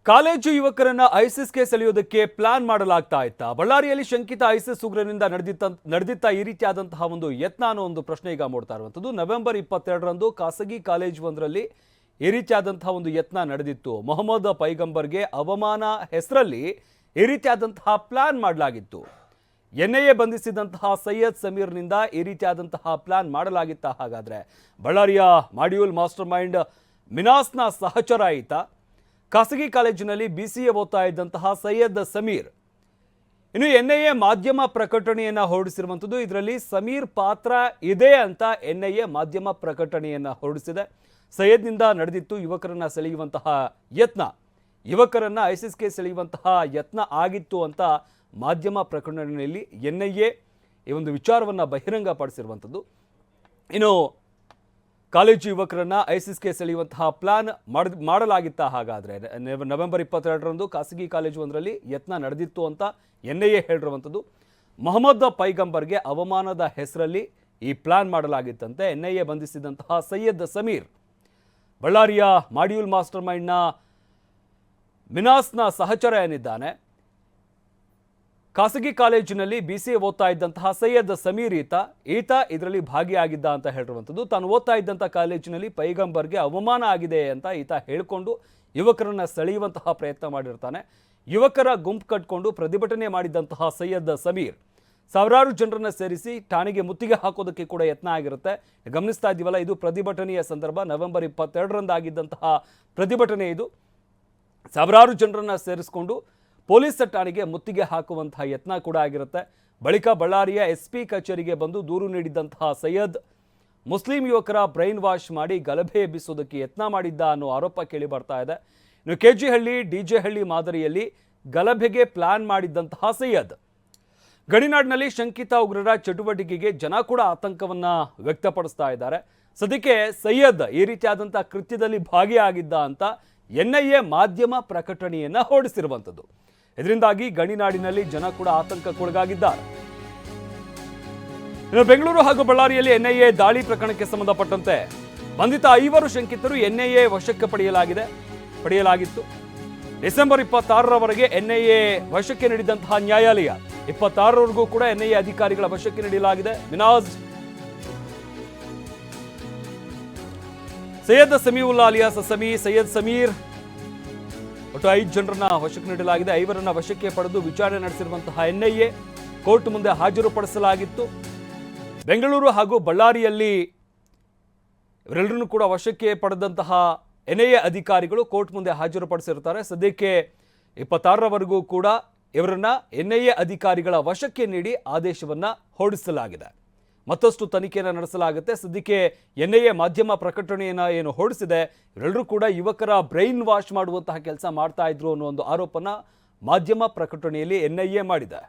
College ಯುವಕರನ್ನ ಐಸಿಸ್ಗೆ ಸೆಳೆಯೋದಕ್ಕೆ plan ಮಾಡಲಾಗ್ತಾ ಇತ್ತಾ? ಬಳ್ಳಾರಿಯಲ್ಲಿ ಶಂಕಿತ ಐಸಿಸ್ ಉಗ್ರನಿಂದ ನಡೆದಿತ್ತ ಈ ರೀತಿಯಾದಂತಹ ಒಂದು ಯತ್ನ ಅನ್ನೋ ಒಂದು ಪ್ರಶ್ನೆ ಈಗ ಮೂಡ್ತಾ ಇರುವಂಥದ್ದು. ನವೆಂಬರ್ 22ರಂದು ಖಾಸಗಿ ಕಾಲೇಜು ಒಂದರಲ್ಲಿ ಈ ರೀತಿಯಾದಂತಹ ಒಂದು ಯತ್ನ ನಡೆದಿತ್ತು. ಮೊಹಮ್ಮದ್ ಪೈಗಂಬರ್ಗೆ ಅವಮಾನ ಹೆಸರಲ್ಲಿ ಈ ರೀತಿಯಾದಂತಹ ಪ್ಲಾನ್ ಮಾಡಲಾಗಿತ್ತು. ಎನ್ಐಎ ಬಂಧಿಸಿದಂತಹ ಸೈಯದ್ ಸಮೀರ್ನಿಂದ ಈ ರೀತಿಯಾದಂತಹ ಪ್ಲಾನ್ ಮಾಡಲಾಗಿತ್ತ? ಹಾಗಾದ್ರೆ ಬಳ್ಳಾರಿಯ ಮಾಡ್ಯೂಲ್ ಮಾಸ್ಟರ್ ಮೈಂಡ್ ಮಿನಾಸ್ನ ಸಹಚರ ಈತ. ಖಾಸಗಿ ಕಾಲೇಜಿನಲ್ಲಿ BCA ಓದ್ತಾ ಇದ್ದಂತಹ ಸೈಯದ್ ಸಮೀರ್. ಇನ್ನು ಎನ್ಐಎ ಮಾಧ್ಯಮ ಪ್ರಕಟಣೆಯನ್ನ ಹೊರಡಿಸಿರುವಂಥದ್ದು. ಇದರಲ್ಲಿ ಸಮೀರ್ ಪಾತ್ರ ಇದೆ ಅಂತ ಎನ್ಐಎ ಮಾಧ್ಯಮ ಪ್ರಕಟಣೆಯನ್ನ ಹೊರಡಿಸಿದೆ. ಸೈಯದ್ನಿಂದ ನಡೆದಿತ್ತು ಯುವಕರನ್ನ ಸೆಳೆಯುವಂತಹ ಯತ್ನ, ಯುವಕರನ್ನ ಐಸಿಸ್ಗೆ ಸೆಳೆಯುವಂತಹ ಯತ್ನ ಆಗಿತ್ತು ಅಂತ ಮಾಧ್ಯಮ ಪ್ರಕಟಣೆಯಲ್ಲಿ ಎನ್ಐಎ ಈ ಒಂದು ವಿಚಾರವನ್ನ ಬಹಿರಂಗಪಡಿಸಿರುವಂಥದ್ದು. ಇನ್ನು ಕಾಲೇಜು ಯುವಕರನ್ನ ಐಸಿಸ್ಗೆ ಸೆಳೆಯುವಂತಹ ಪ್ಲಾನ್ ಮಾಡಲಾಗಿತ್ತ? ಹಾಗಾದ್ರೆ ನವೆಂಬರ್ 22ರಂದು ಖಾಸಗಿ ಕಾಲೇಜು ಒಂದರಲ್ಲಿ ಯತ್ನ ನಡೆದಿತ್ತು ಅಂತ ಎನ್ಐಎ ಹೇಳಿರುವಂಥದ್ದು. ಮೊಹಮ್ಮದ್ ಪೈಗಂಬರ್ಗೆ ಅವಮಾನದ ಹೆಸರಲ್ಲಿ ಈ ಪ್ಲಾನ್ ಮಾಡಲಾಗಿತ್ತಂತೆ. ಎನ್ಐಎ ಬಂಧಿಸಿದಂತಹ ಸೈಯದ್ ಸಮೀರ್ ಬಳ್ಳಾರಿಯ ಮಾಡ್ಯೂಲ್ ಮಾಸ್ಟರ್ ಮೈಂಡ್ನ ಮಿನಾಸ್ನ ಸಹಚರ ಏನಿದ್ದಾನೆ, ಖಾಸಗಿ ಕಾಲೇಜಿನಲ್ಲಿ BCA ಓದ್ತಾ ಇದ್ದಂತಹ ಸೈಯದ್ ಸಮೀರ್ ಈತ ಇದರಲ್ಲಿ ಭಾಗಿಯಾಗಿದ್ದ ಅಂತ ಹೇಳಿರುವಂಥದ್ದು. ತಾನು ಓದ್ತಾ ಇದ್ದಂಥ ಕಾಲೇಜಿನಲ್ಲಿ ಪೈಗಂಬರ್ಗೆ ಅವಮಾನ ಆಗಿದೆ ಅಂತ ಈತ ಹೇಳಿಕೊಂಡು ಯುವಕರನ್ನ ಸೆಳೆಯುವಂತಹ ಪ್ರಯತ್ನ ಮಾಡಿರ್ತಾನೆ. ಯುವಕರ ಗುಂಪು ಕಟ್ಕೊಂಡು ಪ್ರತಿಭಟನೆ ಮಾಡಿದ್ದಂತಹ ಸೈಯದ್ ಸಮೀರ್ ಸಾವಿರಾರು ಜನರನ್ನ ಸೇರಿಸಿ ಠಾಣೆಗೆ ಮುತ್ತಿಗೆ ಹಾಕೋದಕ್ಕೆ ಕೂಡ ಯತ್ನ ಆಗಿರುತ್ತೆ. ಗಮನಿಸ್ತಾ ಇದ್ದೀವಲ್ಲ, ಇದು ಪ್ರತಿಭಟನೆಯ ಸಂದರ್ಭ. ನವೆಂಬರ್ 22ರಂದು ಆಗಿದ್ದಂತಹ ಪ್ರತಿಭಟನೆ ಇದು. ಸಾವಿರಾರು ಜನರನ್ನ ಸೇರಿಸಿಕೊಂಡು ಪೊಲೀಸ್ ಠಾಣೆಗೆ ಮುತ್ತಿಗೆ ಹಾಕುವಂತಹ ಯತ್ನ ಕೂಡ ಆಗಿರುತ್ತೆ. ಬಳಿಕ ಬಳ್ಳಾರಿಯ SP ಕಚೇರಿಗೆ ಬಂದು ದೂರು ನೀಡಿದ್ದಂತಹ ಸೈಯದ್ ಮುಸ್ಲಿಂ ಯುವಕರ ಬ್ರೈನ್ ವಾಶ್ ಮಾಡಿ ಗಲಭೆ ಎಬ್ಬಿಸೋದಕ್ಕೆ ಯತ್ನ ಮಾಡಿದ್ದ ಅನ್ನೋ ಆರೋಪ ಕೇಳಿ ಬರ್ತಾ ಇದೆ. ಇನ್ನು KG-ಹಳ್ಳಿ DJ-ಹಳ್ಳಿ ಮಾದರಿಯಲ್ಲಿ ಗಲಭೆಗೆ ಪ್ಲಾನ್ ಮಾಡಿದ್ದಂತಹ ಸೈಯದ್ ಗಡಿನಾಡಿನಲ್ಲಿ ಶಂಕಿತ ಉಗ್ರರ ಚಟುವಟಿಕೆಗೆ ಜನ ಕೂಡ ಆತಂಕವನ್ನ ವ್ಯಕ್ತಪಡಿಸ್ತಾ ಇದ್ದಾರೆ. ಸದ್ಯಕ್ಕೆ ಸೈಯದ್ ಈ ರೀತಿಯಾದಂತಹ ಕೃತ್ಯದಲ್ಲಿ ಭಾಗಿಯಾಗಿದ್ದ ಅಂತ NIA ಮಾಧ್ಯಮ ಪ್ರಕಟಣೆಯನ್ನ ಹೊರಡಿಸಿರುವಂಥದ್ದು. ಇದರಿಂದಾಗಿ ಗಡಿನಾಡಿನಲ್ಲಿ ಜನ ಕೂಡ ಆತಂಕಕ್ಕೊಳಗಾಗಿದ್ದಾರೆ. ಇನ್ನು ಬೆಂಗಳೂರು ಹಾಗೂ ಬಳ್ಳಾರಿಯಲ್ಲಿ NIA ದಾಳಿ ಪ್ರಕರಣಕ್ಕೆ ಸಂಬಂಧಪಟ್ಟಂತೆ ಬಂಧಿತ 5 ಶಂಕಿತರು NIA ವಶಕ್ಕೆ ಪಡೆಯಲಾಗಿತ್ತು. ಡಿಸೆಂಬರ್ 26ರವರೆಗೆ NIA ವಶಕ್ಕೆ ನೀಡಿದಂತಹ ನ್ಯಾಯಾಲಯ 26ರವರೆಗೂ ಕೂಡ NIA ಅಧಿಕಾರಿಗಳ ವಶಕ್ಕೆ ನೀಡಲಾಗಿದೆ. ಮಿನಾಜ್, ಸೈಯದ್ ಸಮೀವುಲ್ಲಾ ಅಲಿಯಾಸ್ ಸೈಯದ್ ಸಮೀರ್ ಒಟ್ಟು 5 ಜನರನ್ನ ವಶಕ್ಕೆ ನೀಡಲಾಗಿದೆ. 5ರನ್ನ ವಶಕ್ಕೆ ಪಡೆದು ವಿಚಾರಣೆ ನಡೆಸಿರುವಂತಹ NIA ಕೋರ್ಟ್ ಮುಂದೆ ಹಾಜರುಪಡಿಸಲಾಗಿತ್ತು. ಬೆಂಗಳೂರು ಹಾಗೂ ಬಳ್ಳಾರಿಯಲ್ಲಿ ಇವರೆಲ್ಲರನ್ನೂ ಕೂಡ ವಶಕ್ಕೆ ಪಡೆದಂತಹ NIA ಅಧಿಕಾರಿಗಳು ಕೋರ್ಟ್ ಮುಂದೆ ಹಾಜರುಪಡಿಸಿರ್ತಾರೆ. ಸದ್ಯಕ್ಕೆ 26ರವರೆಗೂ ಕೂಡ ಇವರನ್ನ NIA ಅಧಿಕಾರಿಗಳ ವಶಕ್ಕೆ ನೀಡಿ ಆದೇಶವನ್ನ ಹೊರಡಿಸಲಾಗಿದೆ. ಮತ್ತಷ್ಟು ತನಿಖೆಯನ್ನು ನಡೆಸಲಾಗುತ್ತೆ. ಸದ್ಯಕ್ಕೆ NIA ಮಾಧ್ಯಮ ಪ್ರಕಟಣೆಯನ್ನು ಏನು ಹೊರಡಿಸಿದೆ, ಇವರೆಲ್ಲರೂ ಕೂಡ ಯುವಕರ ಬ್ರೈನ್ ವಾಶ್ ಮಾಡುವಂತಹ ಕೆಲಸ ಮಾಡ್ತಾ ಇದ್ರು ಅನ್ನೋ ಒಂದು ಆರೋಪನ ಮಾಧ್ಯಮ ಪ್ರಕಟಣೆಯಲ್ಲಿ NIA ಮಾಡಿದೆ.